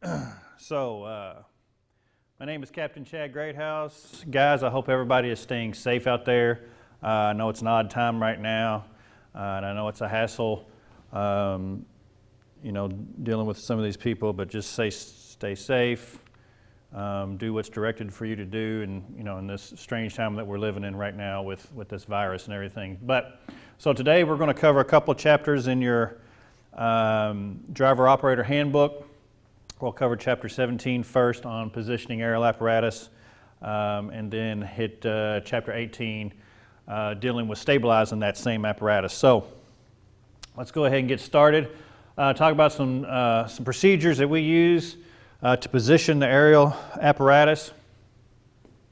My name is Captain Chad Greathouse. Guys, I hope everybody is staying safe out there. I know it's an odd time right now, and I know it's a hassle, dealing with some of these people, but just stay safe, do what's directed for you to do, and, in this strange time that we're living in right now with this virus and everything. So today we're going to cover a couple of chapters in your driver-operator handbook. We'll cover chapter 17 first on positioning aerial apparatus, and then hit chapter 18 dealing with stabilizing that same apparatus. So let's go ahead and get started. Talk about some procedures that we use to position the aerial apparatus.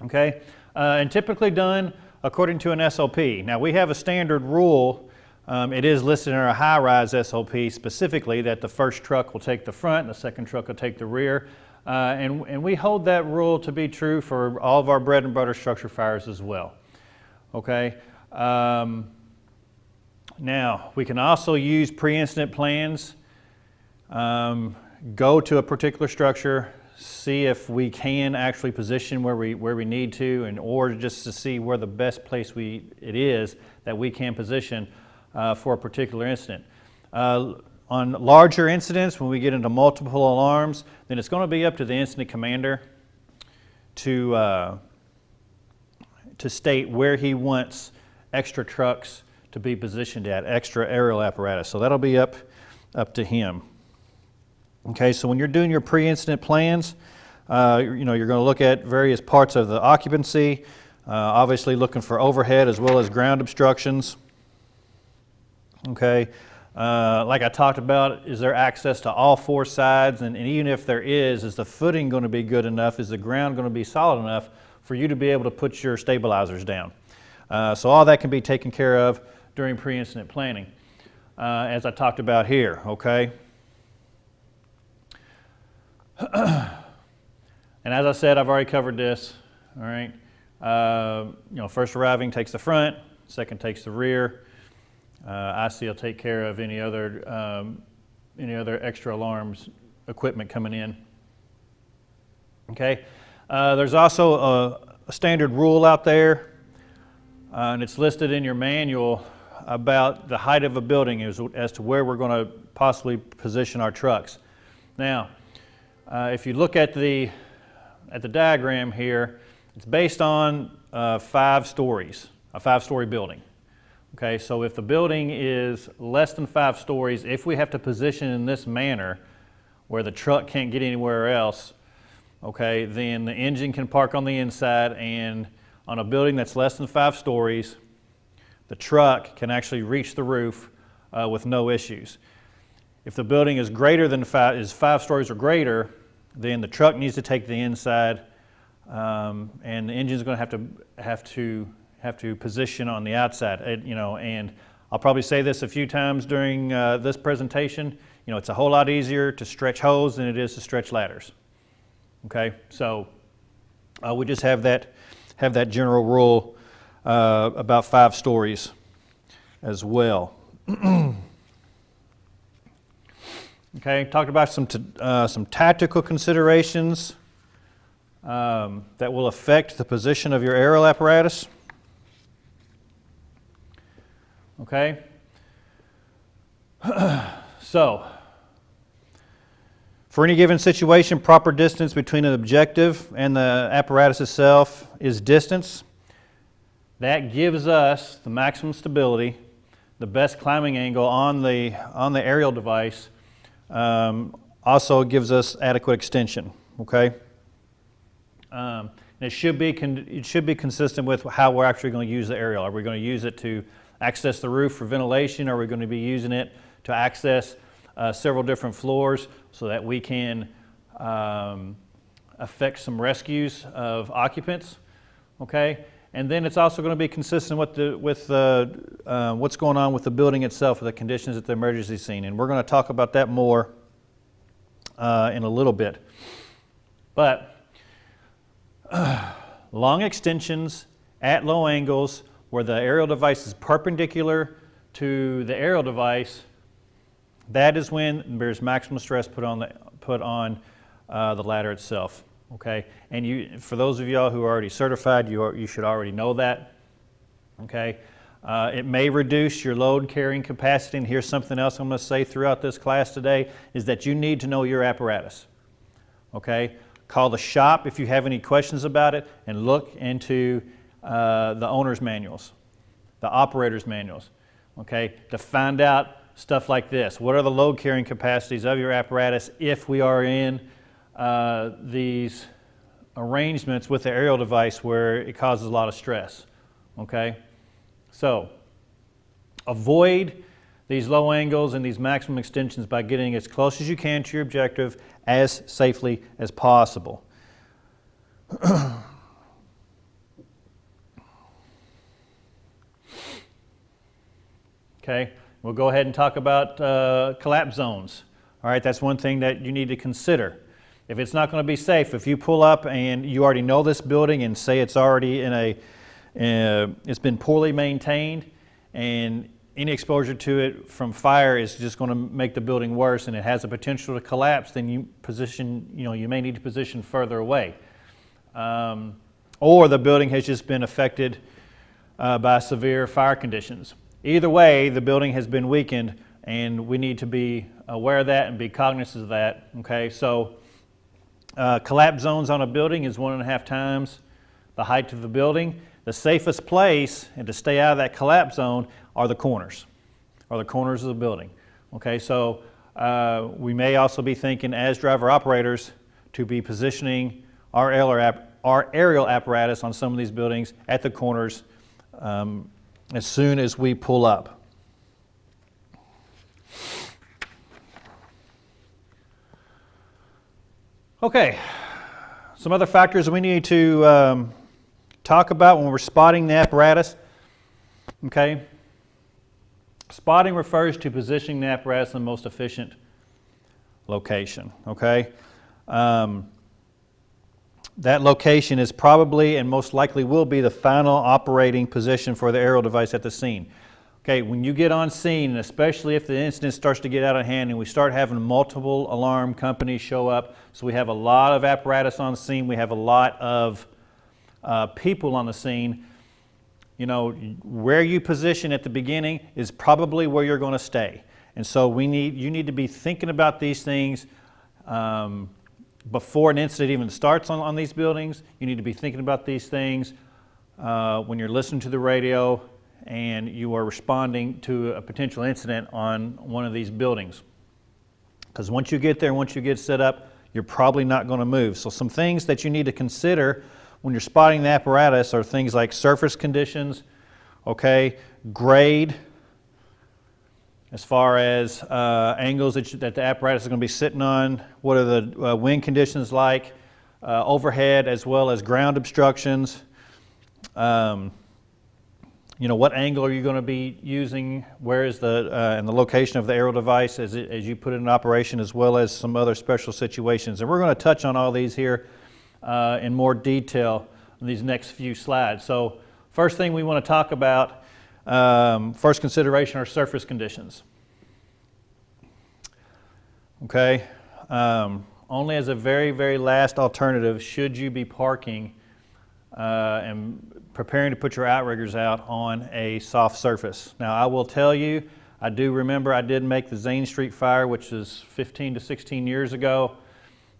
Okay, and typically done according to an SOP. Now we have a standard rule. It is listed in our high-rise SOP specifically that the first truck will take the front and the second truck will take the rear. And we hold that rule to be true for all of our bread and butter structure fires as well. Okay. Now, we can also use pre-incident plans, go to a particular structure, see if we can actually position where we need to, or just to see where the best place it is that we can position for a particular incident. On larger incidents, when we get into multiple alarms, then it's going to be up to the incident commander to state where he wants extra trucks to be positioned at, extra aerial apparatus. So that'll be up to him. Okay, so when you're doing your pre-incident plans, you're going to look at various parts of the occupancy, obviously looking for overhead as well as ground obstructions. Okay, like I talked about, is there access to all four sides? And even if there is the footing going to be good enough? Is the ground going to be solid enough for you to be able to put your stabilizers down? So all that can be taken care of during pre-incident planning, as I talked about here, okay? And as I said, I've already covered this, all right? First arriving takes the front, second takes the rear. IC will take care of any other extra alarms equipment coming in. Okay, there's also a standard rule out there, and it's listed in your manual about the height of a building as to where we're going to possibly position our trucks. Now, if you look at the diagram here, it's based on 5 stories, a 5-story building. Okay, so if the building is less than 5 stories, if we have to position in this manner where the truck can't get anywhere else, okay, then the engine can park on the inside, and on a building that's less than 5 stories, the truck can actually reach the roof with no issues. If the building is greater than 5 stories or greater, then the truck needs to take the inside, and the engine's going to have to position on the outside, and I'll probably say this a few times during this presentation. It's a whole lot easier to stretch hose than it is to stretch ladders. Okay, so we just have that general rule about 5 stories as well. Okay, talked about some tactical considerations that will affect the position of your aerial apparatus. Okay, so for any given situation, proper distance between an objective and the apparatus itself is distance. That gives us the maximum stability, the best climbing angle on the aerial device. Also gives us adequate extension. Okay, and it should be consistent with how we're actually going to use the aerial. Are we going to use it to access the roof for ventilation? Are we going to be using it to access several different floors so that we can affect some rescues of occupants? Okay, and then it's also going to be consistent with what's going on with the building itself, with the conditions at the emergency scene, and we're going to talk about that more in a little bit. But long extensions at low angles where the aerial device is perpendicular to the aerial device, that is when there's maximum stress put on the ladder itself. Okay, and for those of y'all who are already certified, you should already know that. Okay, it may reduce your load carrying capacity, and here's something else I'm going to say throughout this class today, is that you need to know your apparatus. Okay, call the shop if you have any questions about it, and look into the owner's manuals, the operator's manuals, okay, to find out stuff like this. What are the load carrying capacities of your apparatus if we are in these arrangements with the aerial device where it causes a lot of stress, okay? So avoid these low angles and these maximum extensions by getting as close as you can to your objective as safely as possible. Okay, we'll go ahead and talk about collapse zones. All right, that's one thing that you need to consider. If it's not going to be safe, if you pull up and you already know this building and say it's already it's been poorly maintained, and any exposure to it from fire is just going to make the building worse, and it has a potential to collapse, then you may need to position further away. Or the building has just been affected by severe fire conditions. Either way, the building has been weakened, and we need to be aware of that and be cognizant of that. Okay, so collapse zones on a building is 1.5 times the height of the building. The safest place and to stay out of that collapse zone are the corners, of the building. Okay, so we may also be thinking as driver operators to be positioning our aerial apparatus on some of these buildings at the corners as soon as we pull up. Okay, some other factors we need to talk about when we're spotting the apparatus. Okay, spotting refers to positioning the apparatus in the most efficient location. Okay, that location is probably and most likely will be the final operating position for the aerial device at the scene. Okay, when you get on scene, and especially if the incident starts to get out of hand and we start having multiple alarm companies show up, so we have a lot of apparatus on scene, we have a lot of people on the scene, you know, where you position at the beginning is probably where you're going to stay. And so you need to be thinking about these things before an incident even starts on these buildings. You need to be thinking about these things when you're listening to the radio and you are responding to a potential incident on one of these buildings. Because once you get there, once you get set up, you're probably not going to move. So some things that you need to consider when you're spotting the apparatus are things like surface conditions, okay, grade, as far as angles that the apparatus is going to be sitting on, what are the wind conditions like, overhead as well as ground obstructions, you know, what angle are you going to be using, where is and the location of the aerial device as you put it in operation, as well as some other special situations. And we're going to touch on all these here in more detail in these next few slides. So first thing we want to talk about, first consideration are surface conditions. Okay, only as a very, very last alternative should you be parking and preparing to put your outriggers out on a soft surface. Now I will tell you, I do remember I did make the Zane Street fire, which is 15 to 16 years ago.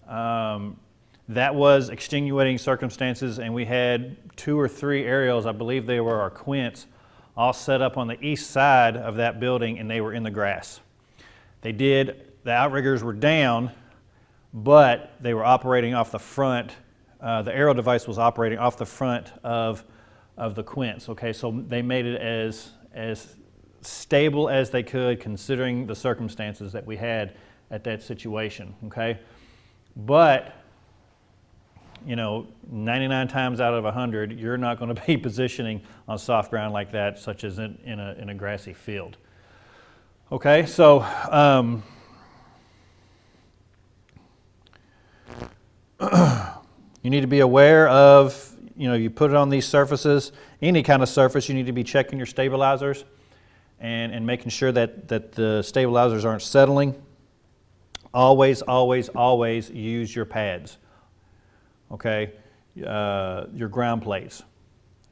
That was extenuating circumstances, and we had 2 or 3 aerials, I believe they were our Quints, all set up on the east side of that building, and they were in the grass. The outriggers were down, but they were operating off the front. The aerial device was operating off the front of the Quints. Okay, so they made it as stable as they could, considering the circumstances that we had at that situation. Okay, but you know, 99 times out of 100, you're not going to be positioning on soft ground like that, such as in a grassy field. Okay, so you need to be aware of, you know, you put it on these surfaces, any kind of surface, you need to be checking your stabilizers and making sure that the stabilizers aren't settling. Always, always, always use your pads, okay? Your ground plates.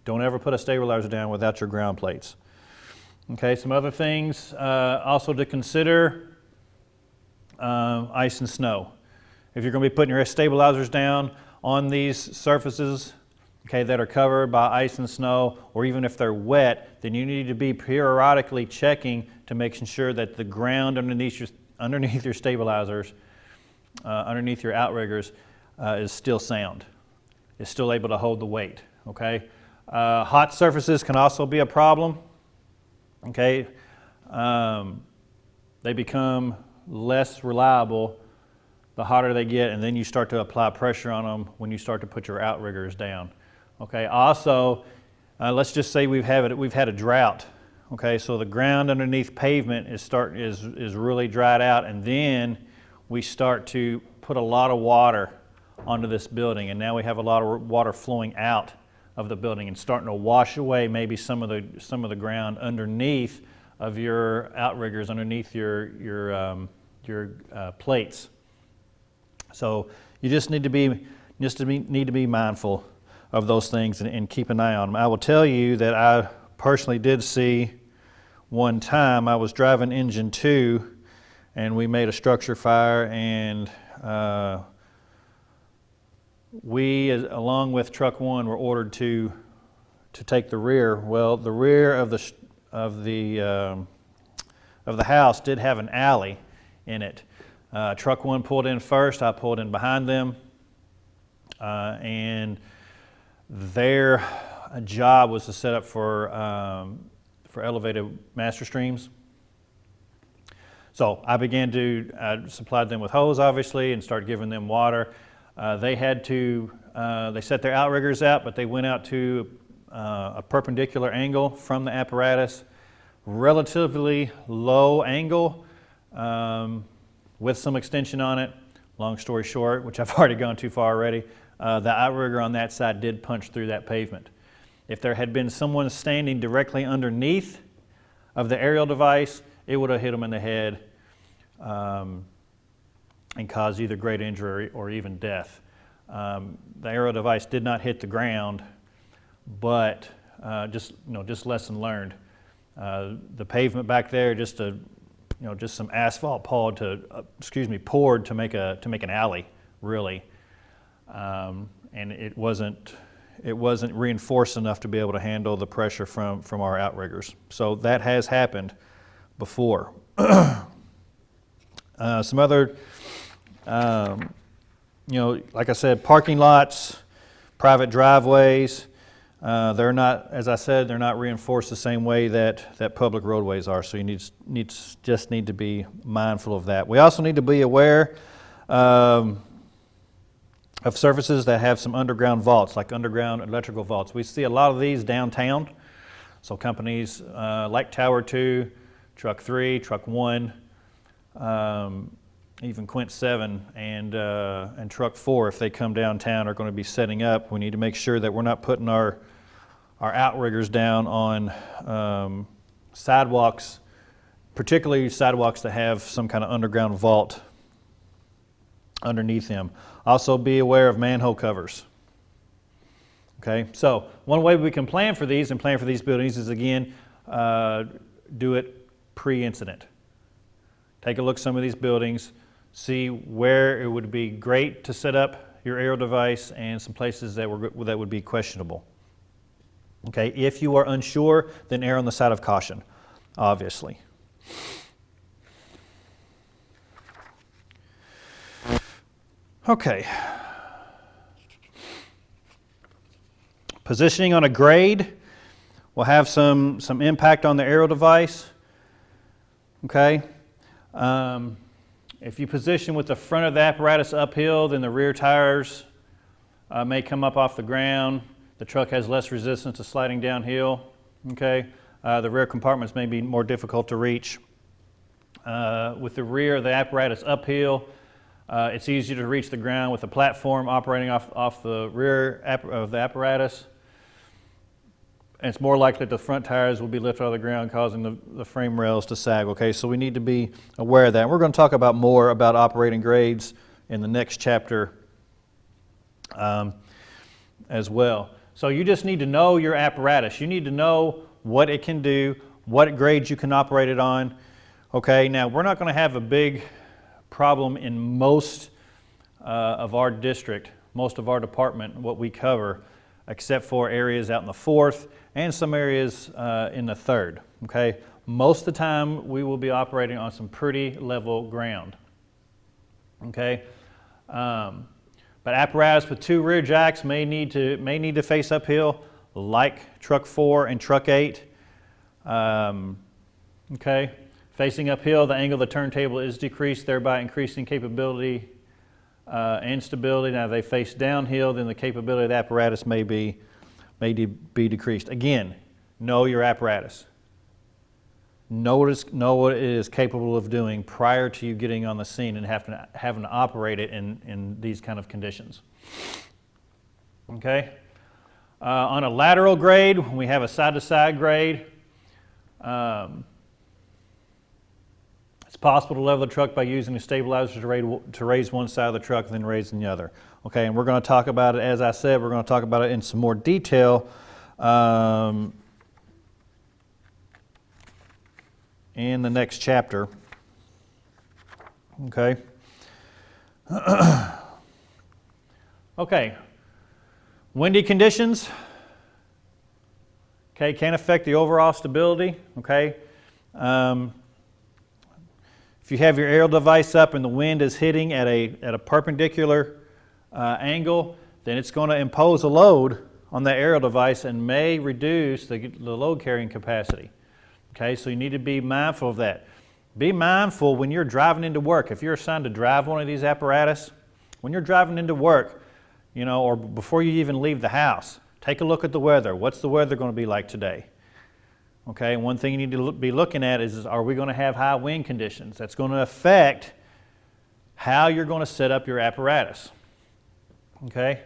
Don't ever put a stabilizer down without your ground plates. Okay, some other things also to consider, ice and snow. If you're going to be putting your stabilizers down on these surfaces, okay, that are covered by ice and snow, or even if they're wet, then you need to be periodically checking to make sure that the ground underneath your stabilizers, underneath your outriggers, is still sound, is still able to hold the weight, okay? Hot surfaces can also be a problem, okay? They become less reliable the hotter they get, and then you start to apply pressure on them when you start to put your outriggers down. Okay. Also, let's just say we've had a drought. Okay, so the ground underneath pavement is really dried out, and then we start to put a lot of water onto this building, and now we have a lot of water flowing out of the building and starting to wash away maybe some of the ground underneath of your outriggers, underneath your plates. So you just need to be mindful of those things and keep an eye on them. I will tell you that I personally did see one time I was driving engine 2 and we made a structure fire, and we, along with truck 1, were ordered to take the rear. Well, the rear of the house did have an alley in it. Truck 1 pulled in first, I pulled in behind them, and their job was to set up for elevated master streams. So I supplied them with hose, obviously, and started giving them water. They set their outriggers out, but they went out to a perpendicular angle from the apparatus, relatively low angle, with some extension on it. Long story short, which I've already gone too far already, the outrigger on that side did punch through that pavement. If there had been someone standing directly underneath of the aerial device, it would have hit them in the head and caused either great injury or even death. The aerial device did not hit the ground, but just lesson learned. The pavement back there, just some asphalt poured to make an alley, really, and it wasn't reinforced enough to be able to handle the pressure from our outriggers. So that has happened before. Some other, like I said, parking lots, private driveways. They're not, as I said, they're not reinforced the same way that public roadways are. So you just need to be mindful of that. We also need to be aware of surfaces that have some underground vaults, like underground electrical vaults. We see a lot of these downtown. So companies like Tower 2, Truck 3, Truck 1, even Quint 7 and Truck 4, if they come downtown, are going to be setting up. We need to make sure that we're not putting our outriggers down on sidewalks, particularly sidewalks that have some kind of underground vault underneath them. Also be aware of manhole covers. Okay, so one way we can plan for these buildings is, again, do it pre-incident. Take a look at some of these buildings, see where it would be great to set up your aerial device and some places that would be questionable. Okay, if you are unsure, then err on the side of caution, obviously. Okay. Positioning on a grade will have some impact on the aerial device. Okay. If you position with the front of the apparatus uphill, then the rear tires may come up off the ground. The truck has less resistance to sliding downhill. Okay. The rear compartments may be more difficult to reach. With the rear of the apparatus uphill, it's easier to reach the ground with the platform operating off the rear of the apparatus. and it's more likely that the front tires will be lifted out of the ground, causing the frame rails to sag. Okay, so we need to be aware of that. And we're going to talk about more about operating grades in the next chapter as well. So you just need to know your apparatus. You need to know what it can do, what grades you can operate it on. Okay, now we're not going to have a big problem in most of our district, most of our department, what we cover, except for areas out in the 4th and some areas in the 3rd. Okay, most of the time we will be operating on some pretty level ground. Okay, but apparatus with 2 rear jacks may need to face uphill, like truck 4 and truck 8. Okay, facing uphill, the angle of the turntable is decreased, thereby increasing capability and stability. Now, if they face downhill, then the capability of the apparatus may be decreased. Again, know your apparatus. Know what it is capable of doing prior to you getting on the scene and having to operate it in these kind of conditions. Okay. On a lateral grade, when we have a side-to-side grade, it's possible to level the truck by using a stabilizer to raise one side of the truck and then raising the other. Okay, and we're going to talk about it, as I said, we're going to talk about it in some more detail in the next chapter. Okay. Okay. Windy conditions, okay, can affect the overall stability. Okay. If you have your aerial device up and the wind is hitting at a perpendicular angle, then it's going to impose a load on the aerial device and may reduce the load carrying capacity. Okay, so you need to be mindful of that. Be mindful when you're driving into work. If you're assigned to drive one of these apparatus, when you're driving into work, you know, or before you even leave the house, take a look at the weather. What's the weather going to be like today? Okay, and one thing you need to be looking at is are we going to have high wind conditions? That's going to affect how you're going to set up your apparatus. Okay,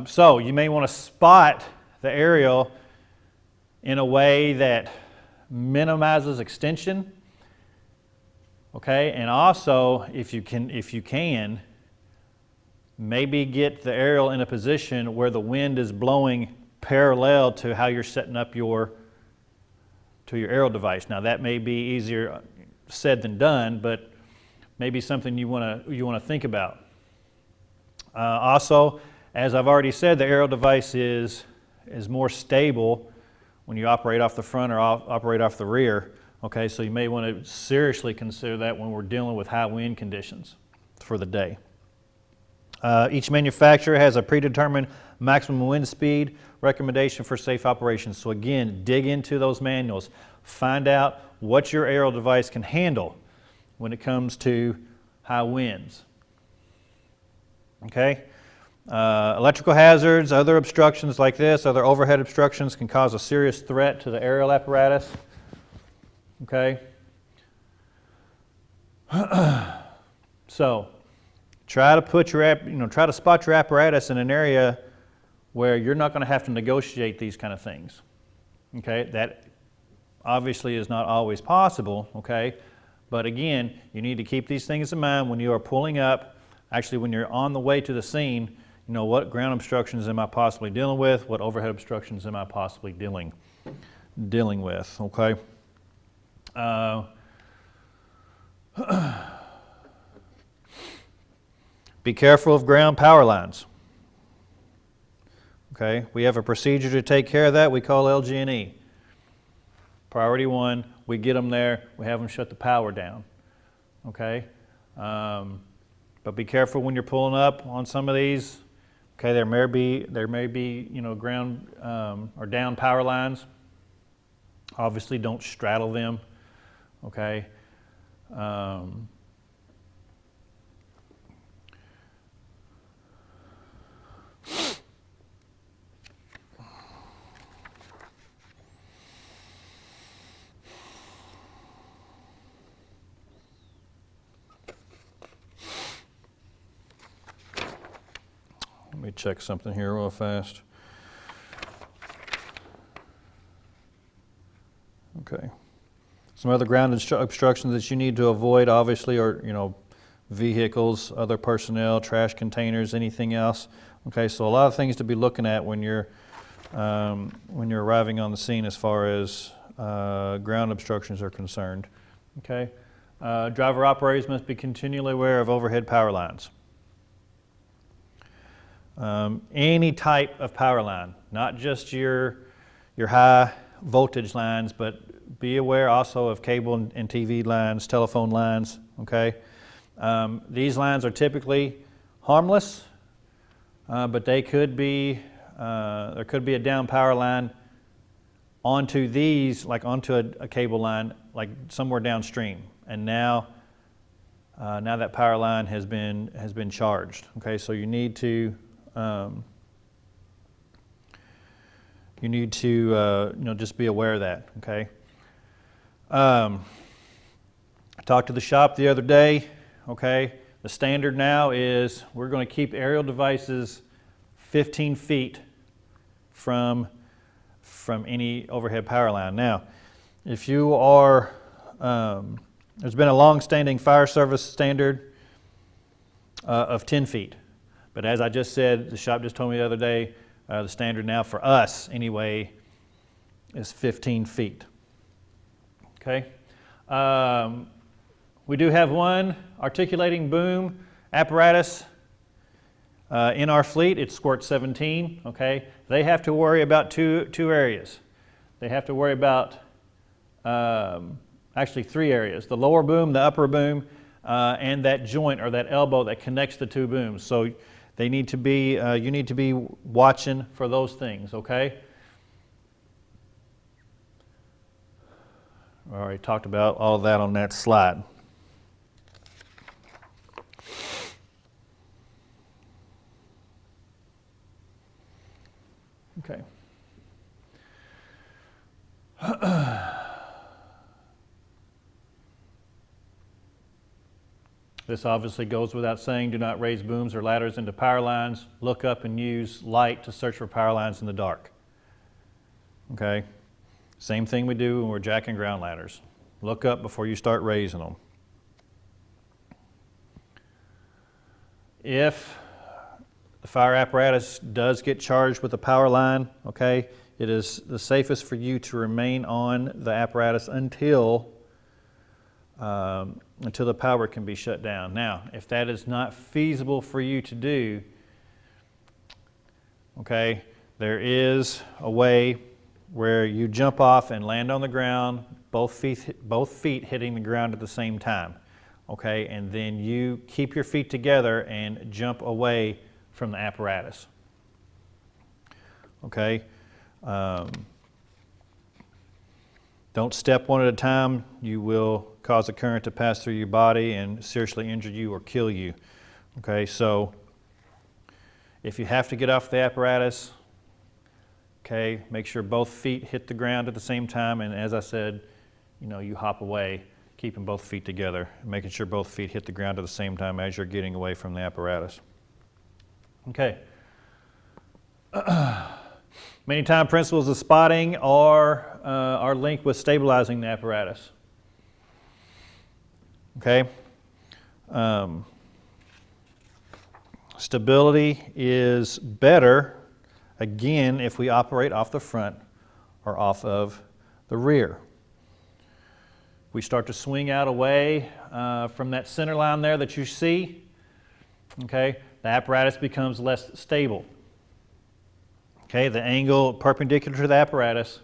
so you may want to spot the aerial in a way that minimizes extension. Okay, and also if you can, maybe get the aerial in a position where the wind is blowing parallel to how you're setting up your aerial device. Now that may be easier said than done, but maybe something you want to think about. Also, as I've already said, the aerial device is more stable when you operate off the front or operate off the rear. Okay, so you may want to seriously consider that when we're dealing with high wind conditions for the day. Each manufacturer has a predetermined maximum wind speed recommendation for safe operations. So again, dig into those manuals. Find out what your aerial device can handle when it comes to high winds. Okay? Electrical hazards, other obstructions like this, other overhead obstructions can cause a serious threat to the aerial apparatus. Okay? So, try to spot your apparatus in an area where you're not going to have to negotiate these kind of things. Okay? That obviously is not always possible, okay? But again, you need to keep these things in mind when you are pulling up. Actually, when you're on the way to the scene, you know, what ground obstructions am I possibly dealing with? What overhead obstructions am I possibly dealing with, okay? Be careful of ground power lines. Okay, we have a procedure to take care of that. We call LG&E. Priority 1, we get them there, we have them shut the power down. Okay, but be careful when you're pulling up on some of these. Okay, there may be you know, ground or down power lines. Obviously, don't straddle them. Okay. Let me check something here real fast. Some other ground obstructions that you need to avoid, obviously, are, vehicles, other personnel, trash containers, anything else. Okay, so a lot of things to be looking at when you're arriving on the scene as far as ground obstructions are concerned. Okay, driver operators must be continually aware of overhead power lines. Any type of power line, not just your high voltage lines, but be aware also of cable and TV lines, telephone lines. Okay, these lines are typically harmless, but they could be there could be a down power line onto these, like onto a cable line, like somewhere downstream, and now that power line has been charged. Okay, so you need to just be aware of that. Okay. I talked to the shop the other day. Okay, the standard now is we're going to keep aerial devices 15 feet from any overhead power line. Now, if you are, there's been a long-standing fire service standard of 10 feet. But as I just said, the shop just told me the other day, the standard now for us anyway is 15 feet. Okay. We do have one articulating boom apparatus in our fleet. It's Squirt 17. Okay. They have to worry about two areas. They have to worry about actually 3 areas: the lower boom, the upper boom, and that joint or that elbow that connects the 2 booms. So they need to be, you need to be watching for those things. Okay. I already talked about all of that on that slide. Okay. This obviously goes without saying. Do not raise booms or ladders into power lines. Look up and use light to search for power lines in the dark. Okay. Same thing we do when we're jacking ground ladders. Look up before you start raising them. If the fire apparatus does get charged with a power line, okay, it is the safest for you to remain on the apparatus until the power can be shut down. Now, if that is not feasible for you to do, okay, there is a way where you jump off and land on the ground, both feet hitting the ground at the same time. Okay, and then you keep your feet together and jump away from the apparatus. Okay, don't step one at a time. You will cause a current to pass through your body and seriously injure you or kill you. Okay, so if you have to get off the apparatus, okay, make sure both feet hit the ground at the same time, and as I said, you hop away, keeping both feet together, making sure both feet hit the ground at the same time as you're getting away from the apparatus. Okay. Many time principles of spotting are linked with stabilizing the apparatus. Okay. Stability is better, again, if we operate off the front or off of the rear. We start to swing out away from that center line there that you see, okay, the apparatus becomes less stable. Okay, the angle perpendicular to the apparatus,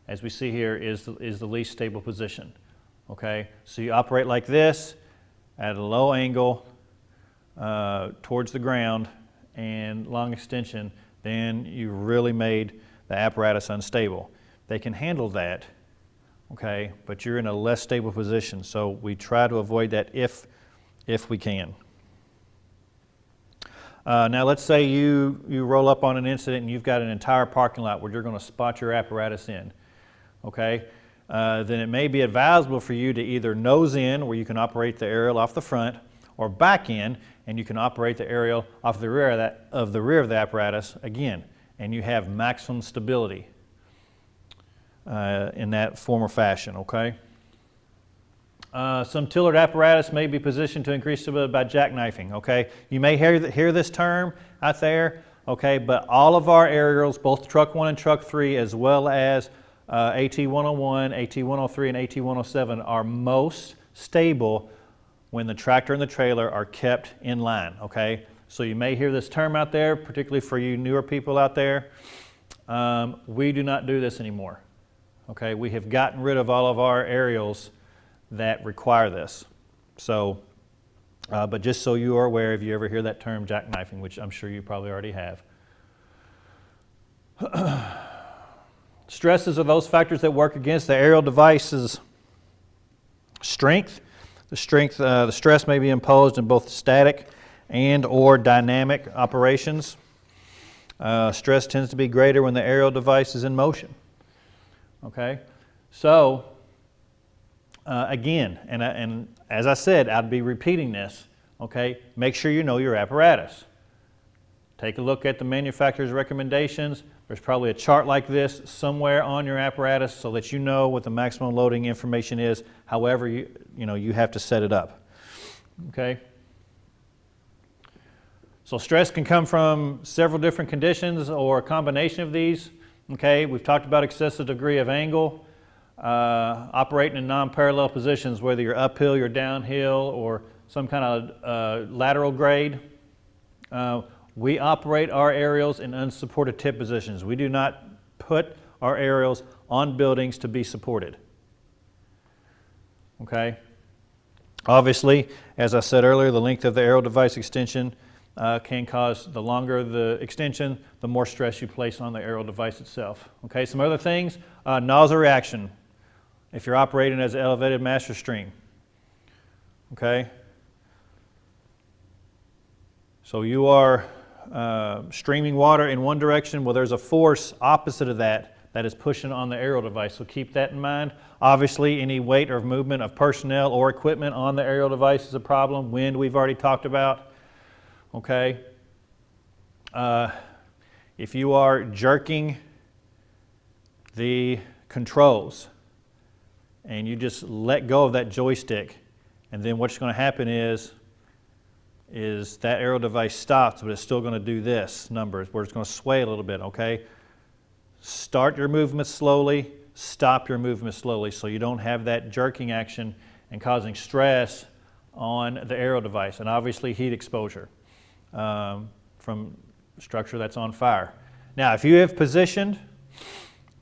as we see here, is the least stable position. Okay, so you operate like this at a low angle towards the ground and long extension, then you really made the apparatus unstable. They can handle that, okay, but you're in a less stable position, so we try to avoid that if we can. Now let's say you roll up on an incident and you've got an entire parking lot where you're going to spot your apparatus in, okay? Then it may be advisable for you to either nose in, where you can operate the aerial off the front, or back in, and you can operate the aerial off the rear of the apparatus again, and you have maximum stability in that form or fashion, okay? Some tillered apparatus may be positioned to increase stability by jackknifing, okay? You may hear this term out there, okay, but all of our aerials, both Truck 1 and Truck 3, as well as AT-101, AT-103, and AT-107 are most stable when the tractor and the trailer are kept in line, okay? So you may hear this term out there, particularly for you newer people out there. We do not do this anymore, okay? We have gotten rid of all of our aerials that require this. So, but just so you are aware, if you ever hear that term jackknifing, which I'm sure you probably already have. Stresses are those factors that work against the aerial device's strength. The stress may be imposed in both static and or dynamic operations. Stress tends to be greater when the aerial device is in motion. Okay, so again, and as I said, I'd be repeating this, okay, make sure you know your apparatus. Take a look at the manufacturer's recommendations. There's probably a chart like this somewhere on your apparatus so that you know what the maximum loading information is, however you have to set it up, okay? So stress can come from several different conditions or a combination of these, okay? We've talked about excessive degree of angle, operating in non-parallel positions, whether you're uphill, you're downhill, or some kind of lateral grade. We operate our aerials in unsupported tip positions. We do not put our aerials on buildings to be supported. Okay? Obviously, as I said earlier, the length of the aerial device extension can cause, the longer the extension, the more stress you place on the aerial device itself. Okay, some other things, nozzle reaction, if you're operating as an elevated master stream. Okay? So you are streaming water in one direction, well there's a force opposite of that that is pushing on the aerial device, so keep that in mind. Obviously any weight or movement of personnel or equipment on the aerial device is a problem. Wind we've already talked about, okay? If you are jerking the controls and you just let go of that joystick, and then what's going to happen is that aerial device stops, but it's still going to do this number, where it's going to sway a little bit, okay? Start your movement slowly, stop your movement slowly, so you don't have that jerking action and causing stress on the aerial device, and obviously heat exposure from structure that's on fire. Now, if you have positioned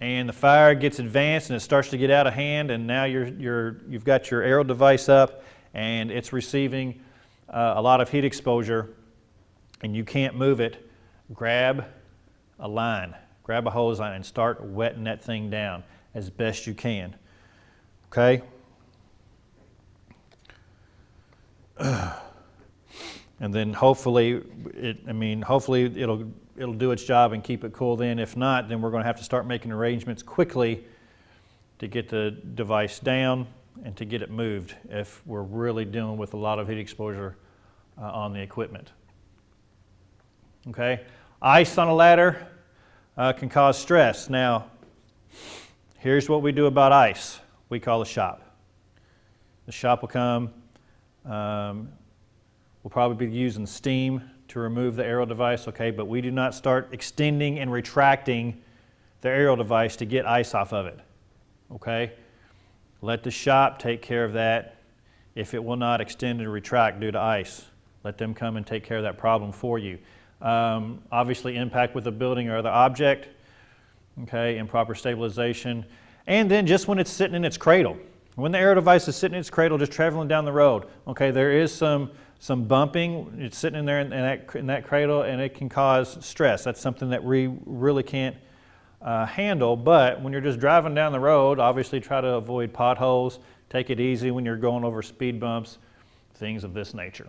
and the fire gets advanced and it starts to get out of hand, and now you've got your aerial device up and it's receiving a lot of heat exposure and you can't move it, grab a line, grab a hose line and start wetting that thing down as best you can, okay? And then hopefully it'll do its job and keep it cool then. If not, then we're going to have to start making arrangements quickly to get the device down and to get it moved if we're really dealing with a lot of heat exposure on the equipment. Okay, ice on a ladder can cause stress. Now, here's what we do about ice. We call the shop. The shop will come. We'll probably be using steam to remove the aerial device, okay, but we do not start extending and retracting the aerial device to get ice off of it, okay? Let the shop take care of that. If it will not extend and retract due to ice, let them come and take care of that problem for you. Obviously impact with the building or the object, okay, improper stabilization, and then just when it's sitting in its cradle. When the aerial device is sitting in its cradle just traveling down the road, okay, there is some bumping, it's sitting in there in that cradle, and it can cause stress. That's something that we really can't handle, but when you're just driving down the road, obviously try to avoid potholes, take it easy when you're going over speed bumps, things of this nature.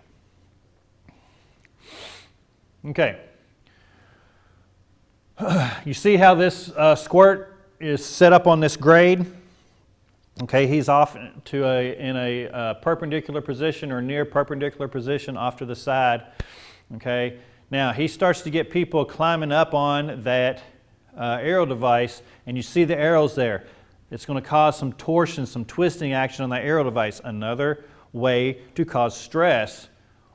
Okay. You see how this squirt is set up on this grade? Okay, he's off in a perpendicular position or near perpendicular position off to the side. Okay, now he starts to get people climbing up on that aerial device, and you see the arrows there. It's going to cause some torsion, some twisting action on that aerial device. Another way to cause stress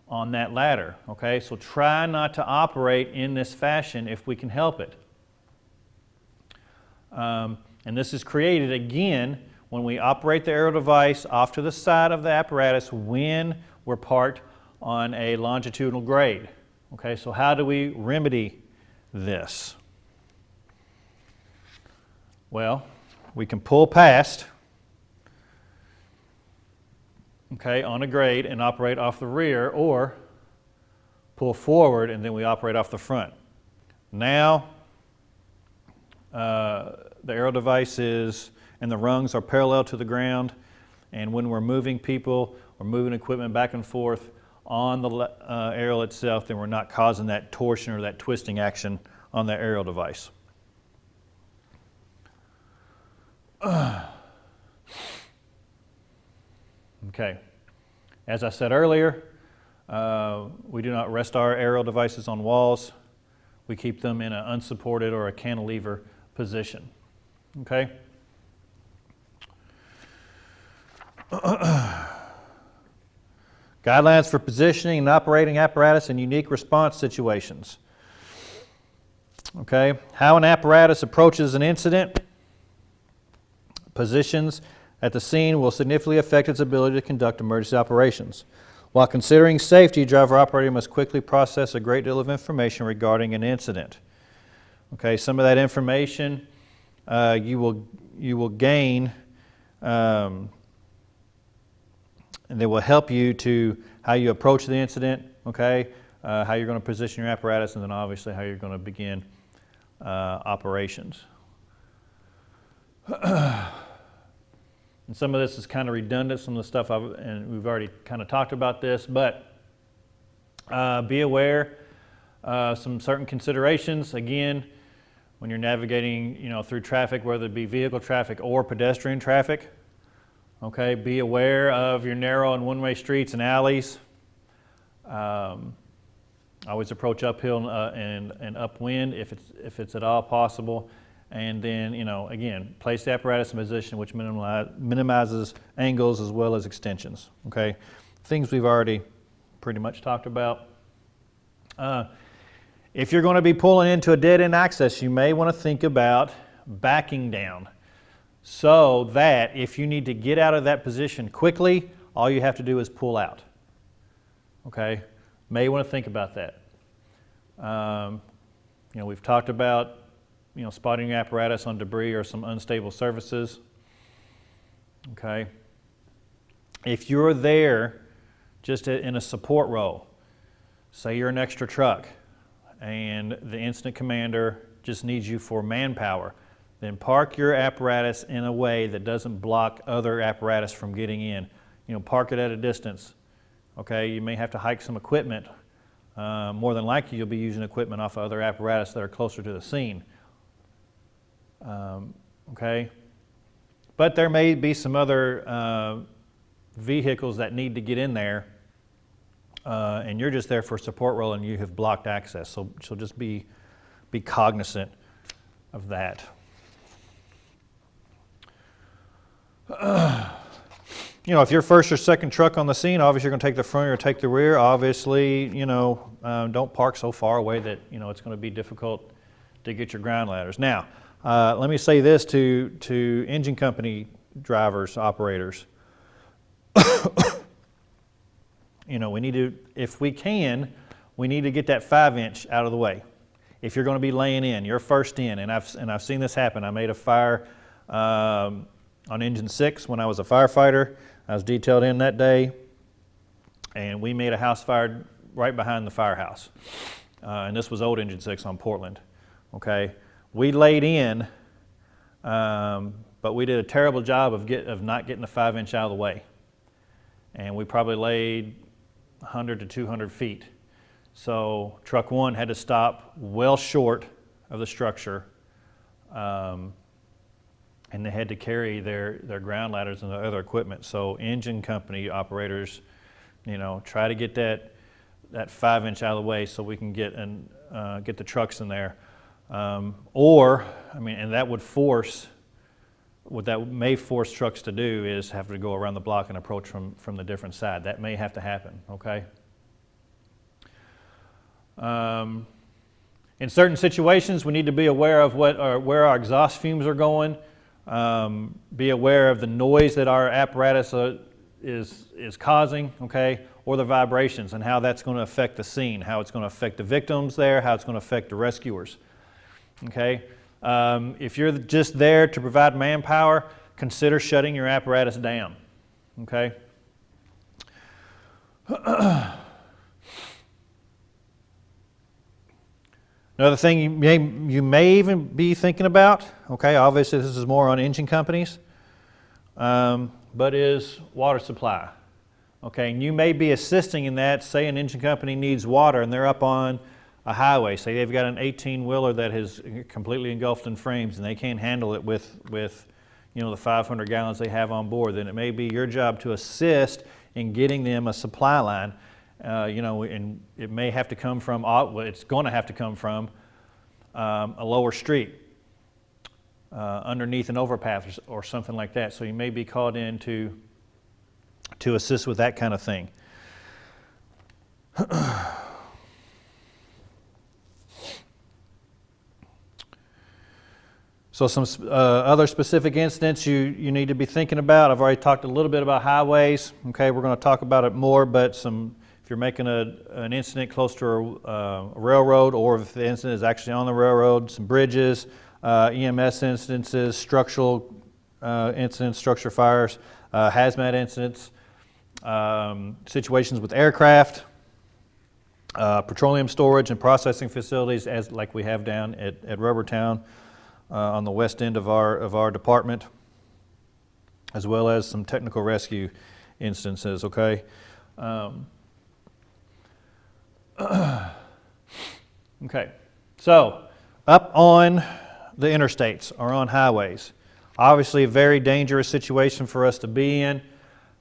on that ladder. Okay, so try not to operate in this fashion if we can help it. And this is created again when we operate the aerial device off to the side of the apparatus when we're parked on a longitudinal grade. Okay, so how do we remedy this? Well, we can pull past, okay, on a grade and operate off the rear, or pull forward and then we operate off the front. Now, the aerial device is, and the rungs are parallel to the ground, and when we're moving people or moving equipment back and forth on the aerial itself, then we're not causing that torsion or that twisting action on the aerial device. Okay, as I said earlier, we do not rest our aerial devices on walls. We keep them in an unsupported or a cantilever position. Okay? Guidelines for positioning and operating apparatus in unique response situations. Okay, how an apparatus approaches an incident, positions at the scene will significantly affect its ability to conduct emergency operations. While considering safety, driver operator must quickly process a great deal of information regarding an incident. Okay, some of that information you will gain, and they will help you to how you approach the incident. Okay, how you're going to position your apparatus, and then obviously how you're going to begin operations. And some of this is kind of redundant, some of the stuff and we've already kind of talked about this, but be aware some certain considerations. Again, when you're navigating, through traffic, whether it be vehicle traffic or pedestrian traffic, okay, be aware of your narrow and one-way streets and alleys. Always approach uphill and upwind if it's at all possible. And then, again, place the apparatus in position which minimizes angles as well as extensions, okay? Things we've already pretty much talked about. If you're going to be pulling into a dead-end access, you may want to think about backing down so that if you need to get out of that position quickly, all you have to do is pull out, okay? May want to think about that. We've talked about spotting your apparatus on debris or some unstable surfaces. Okay. If you're there just in a support role, say you're an extra truck and the incident commander just needs you for manpower, then park your apparatus in a way that doesn't block other apparatus from getting in. Park it at a distance. Okay, you may have to hike some equipment. More than likely you'll be using equipment off of other apparatus that are closer to the scene. Okay, but there may be some other vehicles that need to get in there, and you're just there for a support role and you have blocked access. So just be cognizant of that. If you're first or second truck on the scene, obviously you're going to take the front or take the rear. Obviously, don't park so far away that it's going to be difficult to get your ground ladders. Now, let me say this to engine company drivers, operators. We need to, if we can, we need to get that 5-inch out of the way. If you're going to be laying in, you're first in, and I've seen this happen. I made a fire on engine 6 when I was a firefighter. I was detailed in that day, and we made a house fire right behind the firehouse. And this was old engine 6 on Portland. Okay. We laid in, but we did a terrible job of not getting the 5-inch out of the way. And we probably laid 100 to 200 feet. So truck 1 had to stop well short of the structure, and they had to carry their ground ladders and their other equipment. So engine company operators, try to get that 5-inch out of the way so we can get the trucks in there. And that would force what that may force trucks to do is have to go around the block and approach from the different side. That may have to happen, okay? In certain situations, we need to be aware of where our exhaust fumes are going, be aware of the noise that our apparatus is causing, okay, or the vibrations and how that's going to affect the scene, how it's going to affect the victims there, how it's going to affect the rescuers, okay? If you're just there to provide manpower, consider shutting your apparatus down, okay? Another thing you may even be thinking about, okay, obviously this is more on engine companies, but is water supply. Okay, and you may be assisting in that. Say an engine company needs water and they're up on a highway. Say they've got an 18-wheeler that is completely engulfed in frames and they can't handle it with the 500 gallons they have on board. Then it may be your job to assist in getting them a supply line. And it may have to come from, it's going to have to come from a lower street, underneath an overpass or something like that. So you may be called in to assist with that kind of thing. So some other specific incidents you need to be thinking about. I've already talked a little bit about highways. Okay, we're going to talk about it more, but if you're making an incident close to a railroad, or if the incident is actually on the railroad, some bridges, EMS incidences, structural incidents, structure fires, hazmat incidents, situations with aircraft, petroleum storage and processing facilities, like we have down at Rubbertown on the west end of our department, as well as some technical rescue instances. Okay. Okay, so up on the interstates or on highways, obviously a very dangerous situation for us to be in.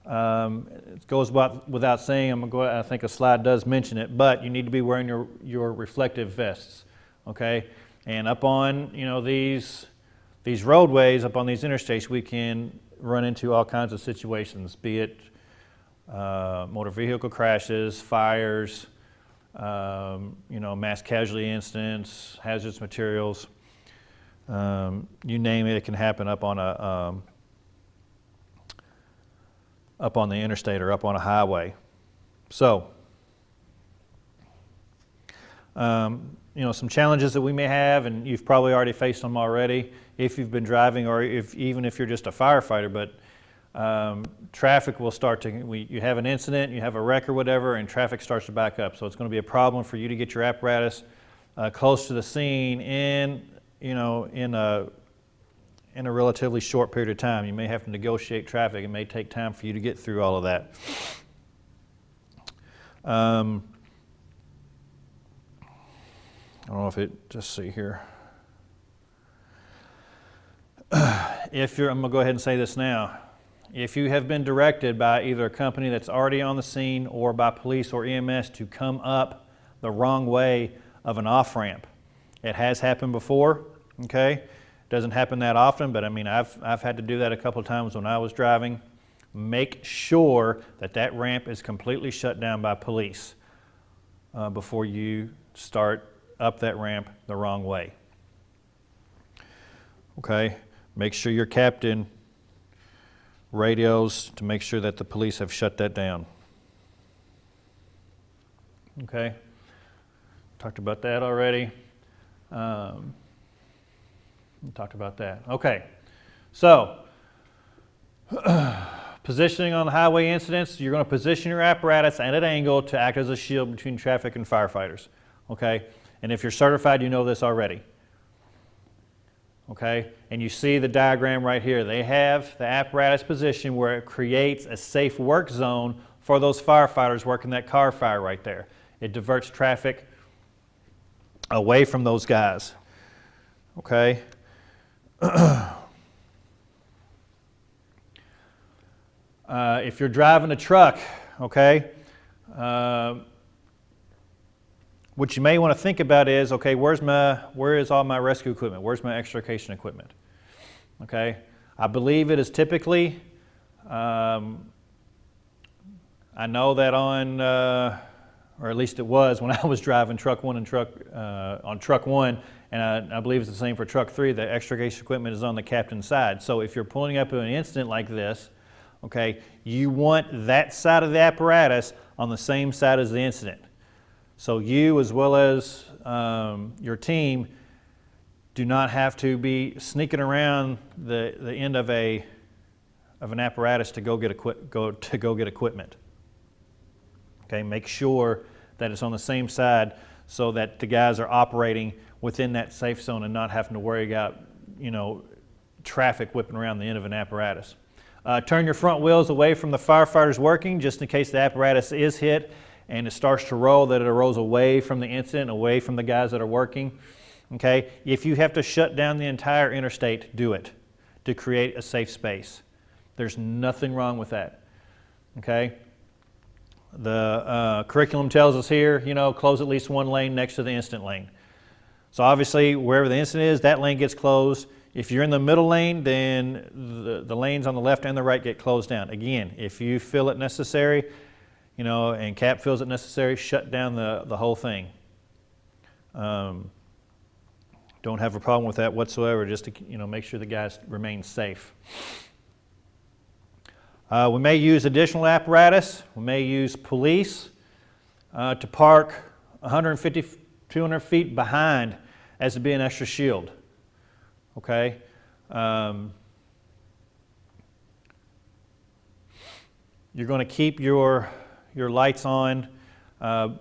It goes without saying. I think a slide does mention it, but you need to be wearing your reflective vests, okay? And up on these roadways, up on these interstates, we can run into all kinds of situations, be it motor vehicle crashes, fires, mass casualty incidents, hazardous materials, you name it, it can happen up on the interstate or up on a highway. So, some challenges that we may have, and you've probably already faced them already if you've been driving, or even if you're just a firefighter, but traffic will start you have an incident, you have a wreck or whatever, and traffic starts to back up. So it's going to be a problem for you to get your apparatus close to the scene in a relatively short period of time. You may have to negotiate traffic. It may take time for you to get through all of that. I don't know if just see here. I'm going to go ahead and say this now. If you have been directed by either a company that's already on the scene or by police or EMS to come up the wrong way of an off-ramp, it has happened before, okay? Doesn't happen that often, but I mean, I've had to do that a couple of times when I was driving. Make sure that ramp is completely shut down by police before you start up that ramp the wrong way. Okay, make sure your captain radios to make sure that the police have shut that down. Okay, talked about that already. Talked about that. Okay, so positioning on the highway incidents, you're going to position your apparatus at an angle to act as a shield between traffic and firefighters. Okay, and if you're certified, you know this already. Okay, and you see the diagram right here. They have the apparatus position where it creates a safe work zone for those firefighters working that car fire right there. It diverts traffic away from those guys. Okay. If you're driving a truck, okay, what you may want to think about is, okay, where is all my rescue equipment? Where's my extrication equipment? Okay, I believe it is typically, I know that on, or at least it was when I was driving truck one and on truck one, and I believe it's the same for truck 3, the extrication equipment is on the captain's side. So if you're pulling up in an incident like this, okay, you want that side of the apparatus on the same side as the incident. So you, as well as your team, do not have to be sneaking around the end of an apparatus to go get equipment. Okay, make sure that it's on the same side so that the guys are operating within that safe zone and not having to worry about, traffic whipping around the end of an apparatus. Turn your front wheels away from the firefighters working, just in case the apparatus is hit and it starts to roll, that it rolls away from the incident, away from the guys that are working. Okay, if you have to shut down the entire interstate, do it to create a safe space. There's nothing wrong with that. Okay, the curriculum tells us here, close at least one lane next to the incident lane. So obviously, wherever the incident is, that lane gets closed. If you're in the middle lane, then the lanes on the left and the right get closed down. Again, if you feel it necessary, and CAP feels it necessary, shut down the whole thing. Don't have a problem with that whatsoever, just to make sure the guys remain safe. We may use additional apparatus. We may use police to park 150, 200 feet behind as to be an extra shield. Okay. You're going to keep your lights on.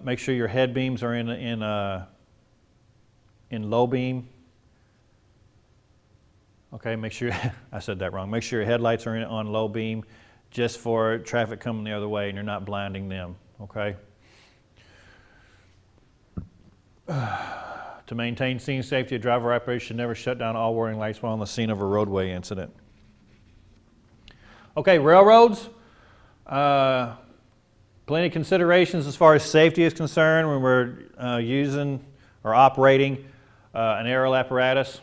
Make sure your head beams are in low beam. Okay, make sure, I said that wrong. Make sure your headlights are on low beam just for traffic coming the other way and you're not blinding them, okay? To maintain scene safety, a driver operator should never shut down all warning lights while on the scene of a roadway incident. Okay, railroads. Plenty of considerations as far as safety is concerned when we're using or operating an aerial apparatus.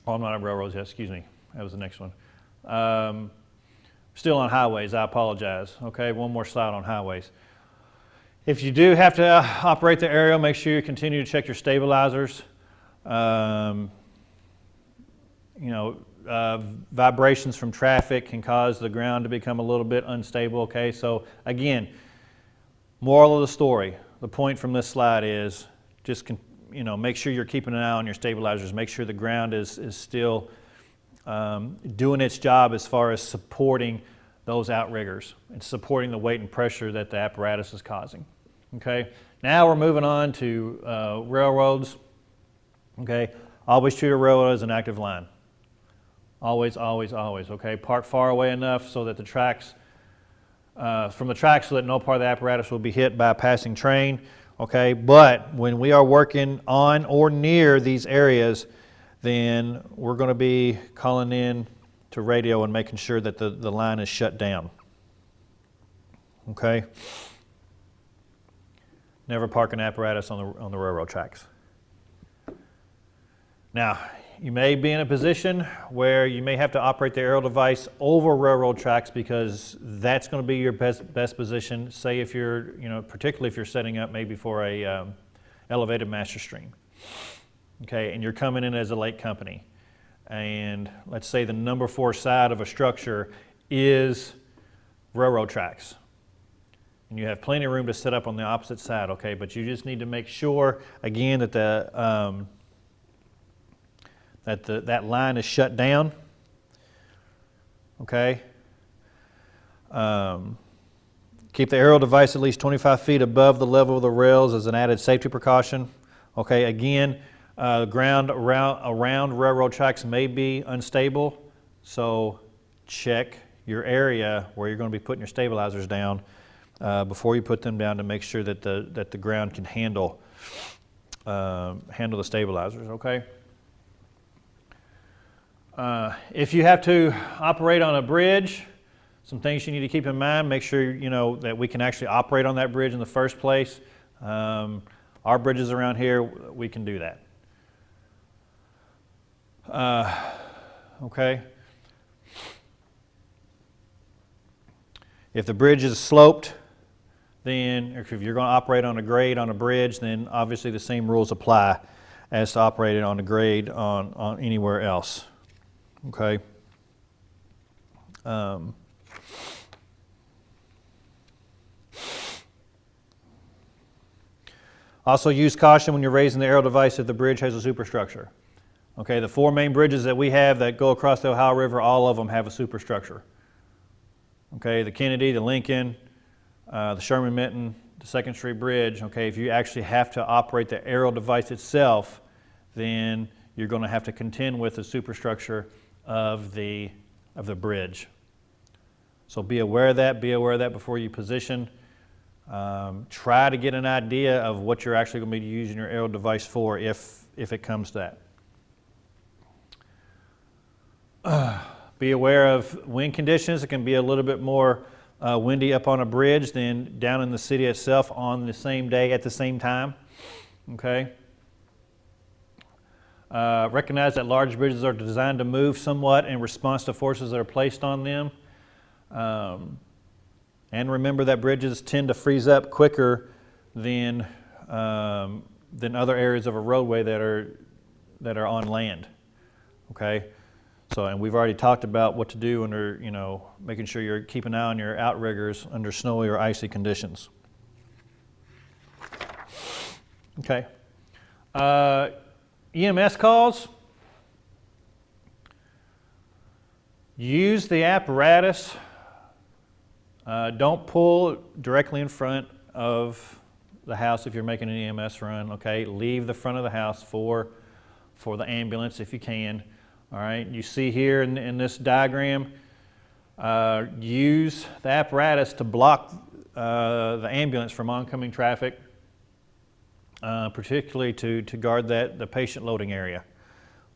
Oh, I'm not on railroads yet, excuse me. That was the next one. Still on highways, I apologize. Okay, one more slide on highways. If you do have to operate the aerial, make sure you continue to check your stabilizers. Vibrations from traffic can cause the ground to become a little bit unstable, okay? So again, moral of the story, the point from this slide is just make sure you're keeping an eye on your stabilizers. Make sure the ground is still doing its job as far as supporting those outriggers and supporting the weight and pressure that the apparatus is causing. Okay, now we're moving on to railroads. Okay, always treat a railroad as an active line. Always, always, always. Okay, park far away enough so that the tracks, from the tracks, so that no part of the apparatus will be hit by a passing train. Okay, but when we are working on or near these areas, then we're going to be calling in to radio and making sure that the line is shut down. Okay. Never park an apparatus on the railroad tracks. Now, you may be in a position where you may have to operate the aerial device over railroad tracks because that's going to be your best position. Say if you're, particularly if you're setting up maybe for a elevated master stream. Okay, and you're coming in as a lake company. And let's say the number 4 side of a structure is railroad tracks. And you have plenty of room to set up on the opposite side, okay? But you just need to make sure, again, that that line is shut down, okay? Keep the aerial device at least 25 feet above the level of the rails as an added safety precaution. Okay, again, ground around railroad tracks may be unstable, so check your area where you're going to be putting your stabilizers down before you put them down to make sure that the ground can handle the stabilizers, okay? If you have to operate on a bridge, some things you need to keep in mind. Make sure that we can actually operate on that bridge in the first place. Our bridges around here, we can do that. okay? If the bridge is sloped, then if you're going to operate on a grade on a bridge, then obviously the same rules apply as to operating on a grade on anywhere else, okay? Also use caution when you're raising the aerial device if the bridge has a superstructure. Okay, the 4 main bridges that we have that go across the Ohio River, all of them have a superstructure. Okay, the Kennedy, the Lincoln, the Sherman-Minton, the 2nd Street Bridge. Okay, if you actually have to operate the aerial device itself, then you're going to have to contend with the superstructure of the bridge. So be aware of that. Be aware of that before you position. Try to get an idea of what you're actually going to be using your aerial device for if it comes to that. Be aware of wind conditions. It can be a little bit more windy up on a bridge than down in the city itself on the same day at the same time. Okay. Recognize that large bridges are designed to move somewhat in response to forces that are placed on them. And remember that bridges tend to freeze up quicker than other areas of a roadway that are on land. Okay, so and we've already talked about what to do under, making sure you're keeping an eye on your outriggers under snowy or icy conditions. Okay, EMS calls. Use the apparatus. Don't pull directly in front of the house if you're making an EMS run, okay? Leave the front of the house for the ambulance if you can, all right? You see here in this diagram, use the apparatus to block the ambulance from oncoming traffic, particularly to guard the patient loading area,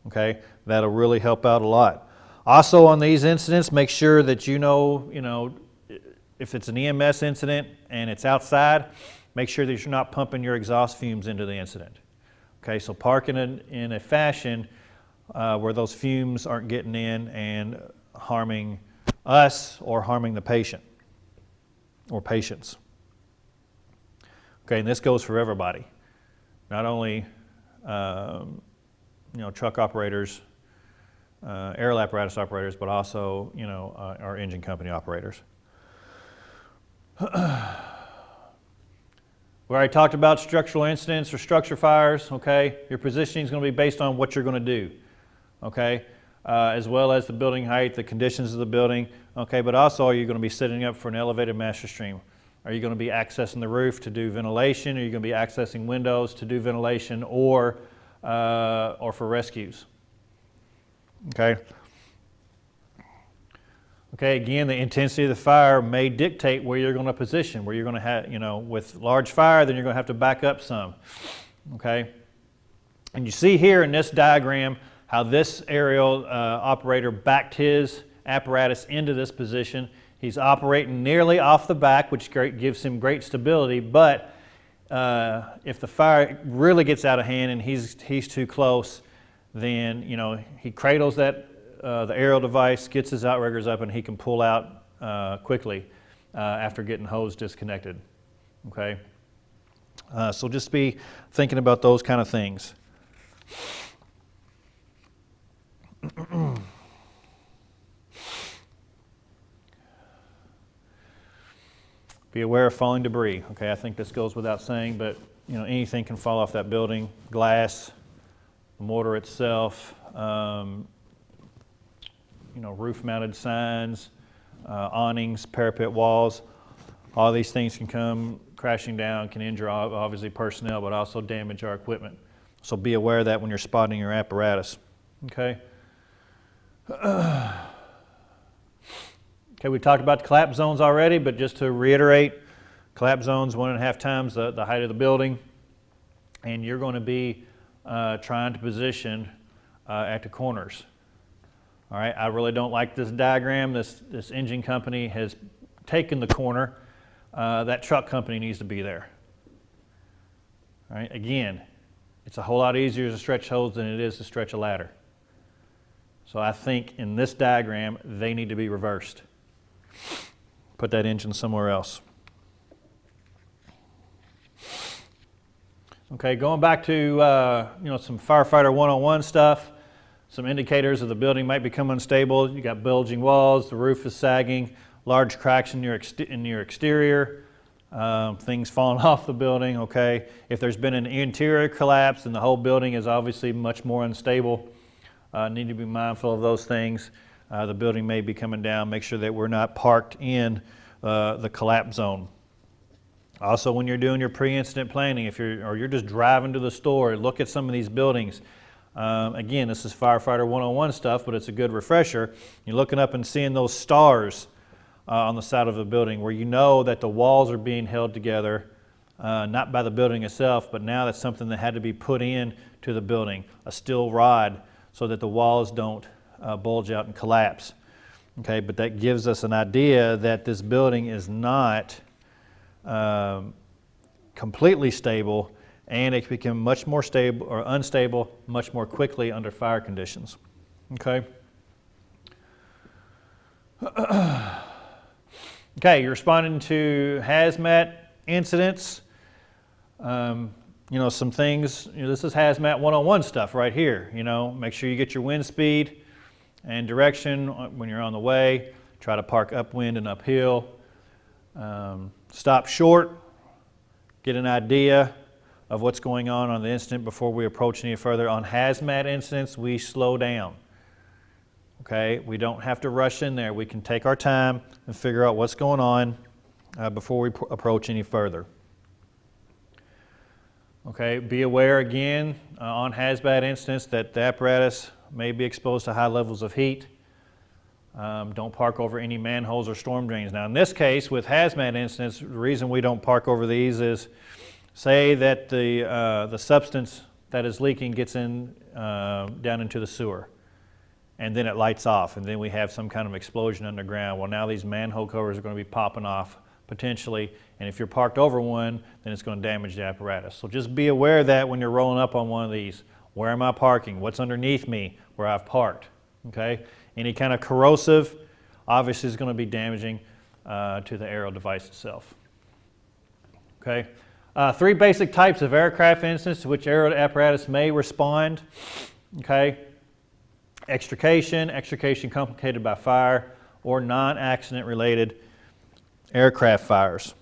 okay? That'll really help out a lot. Also on these incidents, make sure that you know, if it's an EMS incident and it's outside, make sure that you're not pumping your exhaust fumes into the incident. Okay, so park in a fashion where those fumes aren't getting in and harming us or harming the patient or patients. Okay, and this goes for everybody, not only truck operators, aerial apparatus operators, but also our engine company operators. We already talked about structural incidents or structure fires, okay? Your positioning is going to be based on what you're going to do, okay? As well as the building height, the conditions of the building, okay? But also, are you going to be setting up for an elevated master stream? Are you going to be accessing the roof to do ventilation? Are you going to be accessing windows to do ventilation or for rescues, okay? Okay, again, the intensity of the fire may dictate where you're going to position, where you're going to have, with large fire, then you're going to have to back up some, okay? And you see here in this diagram how this aerial operator backed his apparatus into this position. He's operating nearly off the back, which gives him great stability, but if the fire really gets out of hand and he's too close, then, he cradles the aerial device, gets his outriggers up, and he can pull out quickly after getting hose disconnected, okay? So just be thinking about those kind of things. Be aware of falling debris, okay? I think this goes without saying, but anything can fall off that building, glass, the mortar itself, roof-mounted signs, awnings, parapet walls. All these things can come crashing down, can injure obviously personnel, but also damage our equipment. So be aware of that when you're spotting your apparatus. Okay. Okay, we talked about the collapse zones already, but just to reiterate, collapse zones 1.5 times the height of the building, and you're going to be trying to position at the corners. All right, I really don't like this diagram. This engine company has taken the corner. That truck company needs to be there. All right, again, it's a whole lot easier to stretch hose than it is to stretch a ladder. So I think in this diagram, they need to be reversed. Put that engine somewhere else. Okay, going back to some firefighter 101 stuff. Some indicators of the building might become unstable. You got bulging walls, the roof is sagging, large cracks in your exterior, things falling off the building. Okay, if there's been an interior collapse, then the whole building is obviously much more unstable. Need to be mindful of those things. The building may be coming down. Make sure that we're not parked in the collapse zone. Also, when you're doing your pre-incident planning, if you're just driving to the store, look at some of these buildings. Again, this is firefighter 101 stuff, but it's a good refresher. You're looking up and seeing those stars on the side of the building where you know that the walls are being held together, not by the building itself, but now that's something that had to be put in to the building, a steel rod, so that the walls don't bulge out and collapse. Okay, but that gives us an idea that this building is not completely stable, and it can become much more stable or unstable much more quickly under fire conditions. Okay. Okay, you're responding to hazmat incidents. Some things, this is hazmat 101 stuff right here. Make sure you get your wind speed and direction when you're on the way. Try to park upwind and uphill. Stop short. Get an idea of what's going on the incident before we approach any further. On hazmat incidents, we slow down. Okay, we don't have to rush in there. We can take our time and figure out what's going on before we approach any further. Okay, be aware again on hazmat incidents that the apparatus may be exposed to high levels of heat. Don't park over any manholes or storm drains. Now in this case, with hazmat incidents, the reason we don't park over these is, say that the substance that is leaking gets in down into the sewer, and then it lights off, and then we have some kind of explosion underground. Well, now these manhole covers are going to be popping off potentially, and if you're parked over one, then it's going to damage the apparatus. So just be aware of that when you're rolling up on one of these. Where am I parking? What's underneath me where I've parked? Okay. Any kind of corrosive obviously is going to be damaging to the aero device itself. Okay. 3 basic types of aircraft incidents to which aero apparatus may respond. Okay. Extrication complicated by fire, or non-accident related aircraft fires.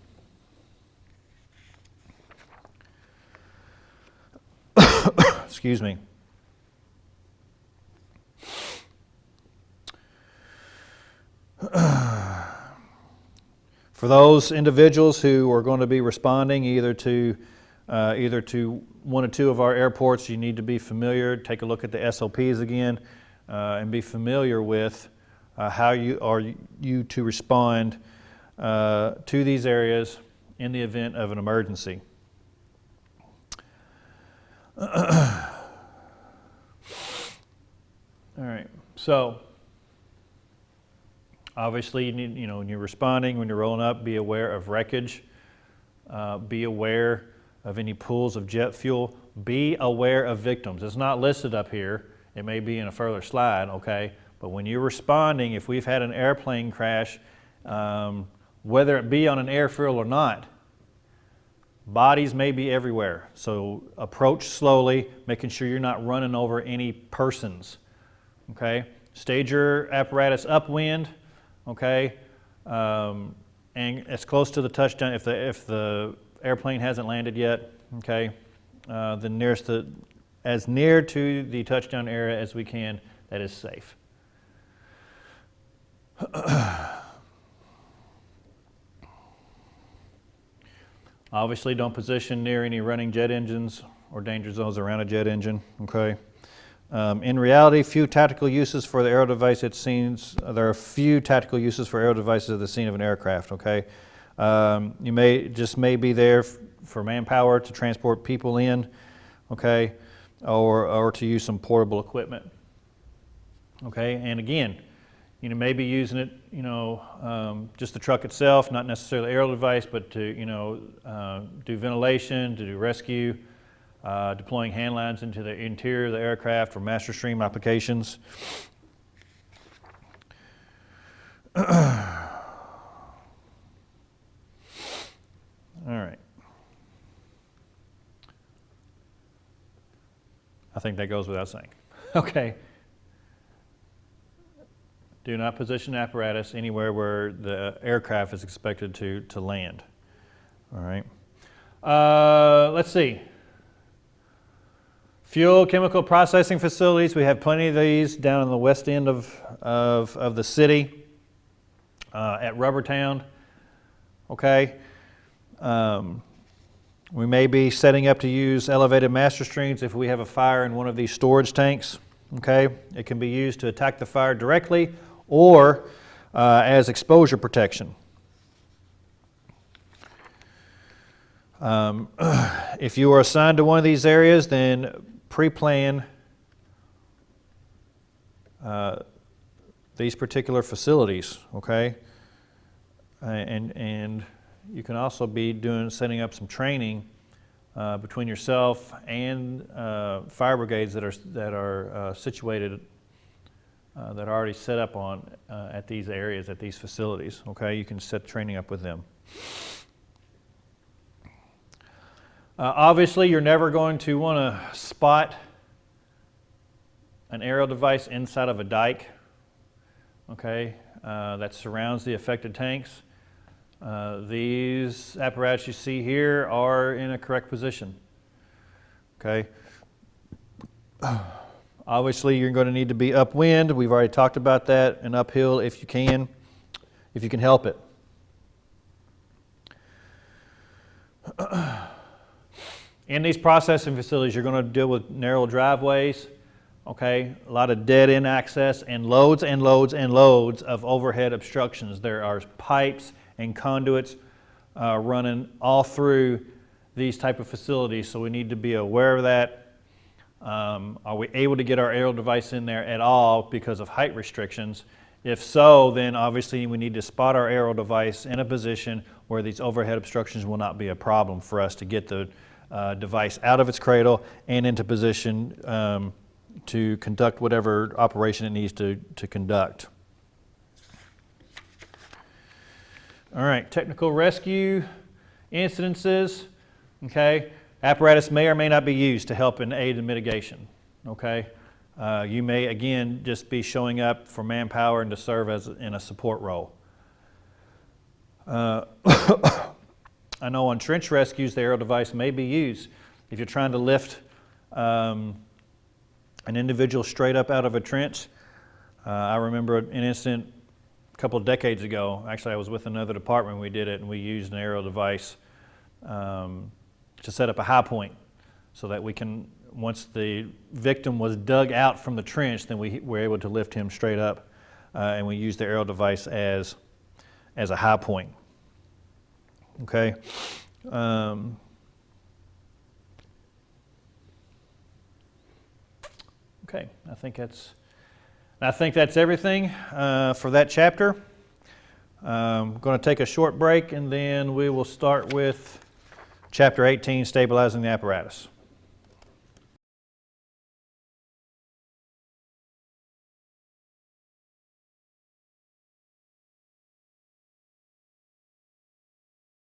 Excuse me. For those individuals who are going to be responding either to one or two of our airports, you need to be familiar, take a look at the SOPs again, and be familiar with how you to respond to these areas in the event of an emergency. All right, so obviously you need, when you're responding, when you're rolling up, be aware of wreckage, be aware of any pools of jet fuel, be aware of victims. It's not listed up here. It may be in a further slide, okay? But when you're responding, if we've had an airplane crash, whether it be on an airfield or not, bodies may be everywhere. So approach slowly, making sure you're not running over any persons, okay? Stage your apparatus upwind, okay? And as close to the touchdown, if the airplane hasn't landed yet, okay? As near to the touchdown area as we can, that is safe. Obviously, don't position near any running jet engines or danger zones around a jet engine, okay? In reality, few tactical uses for the aero device at scenes. There are few tactical uses for aero devices at the scene of an aircraft, okay? You may be there for manpower to transport people in, okay? Or to use some portable equipment, okay? And again, may be using it, just the truck itself, not necessarily the aero device, but to, do ventilation, to do rescue, deploying hand lines into the interior of the aircraft for master stream applications. All right. I think that goes without saying. Okay. Do not position apparatus anywhere where the aircraft is expected to land. All right. Let's see. Fuel chemical processing facilities. We have plenty of these down in the west end of the city at Rubbertown. Okay. We may be setting up to use elevated master streams if we have a fire in one of these storage tanks. Okay. It can be used to attack the fire directly or as exposure protection. If you are assigned to one of these areas, then pre-plan these particular facilities, okay? And you can also be setting up some training between yourself and fire brigades that are situated, that are already set up at these areas, at these facilities, okay? You can set training up with them. Obviously, you're never going to want to spot an aerial device inside of a dike, okay, that surrounds the affected tanks. These apparatus you see here are in a correct position, okay. Obviously, you're going to need to be upwind. We've already talked about that, and uphill if you can help it. In these processing facilities, you're going to deal with narrow driveways, okay, a lot of dead-end access, and loads and loads and loads of overhead obstructions. There are pipes and conduits running all through these type of facilities, so we need to be aware of that. Are we able to get our aerial device in there at all because of height restrictions? If so, then obviously we need to spot our aerial device in a position where these overhead obstructions will not be a problem for us to get the device out of its cradle and into position to conduct whatever operation it needs to conduct. All right, technical rescue incidences, okay. Apparatus may or may not be used to help and aid in mitigation, okay. You may, again, just be showing up for manpower and to serve in a support role. I know on trench rescues, the aerial device may be used. If you're trying to lift an individual straight up out of a trench, I remember an incident a couple of decades ago. Actually, I was with another department when we did it, and we used an aerial device to set up a high point so that we can, once the victim was dug out from the trench, then we were able to lift him straight up, and we used the aerial device as a high point. Okay. Okay, I think that's everything for that chapter. I'm going to take a short break, and then we will start with chapter 18, stabilizing the apparatus.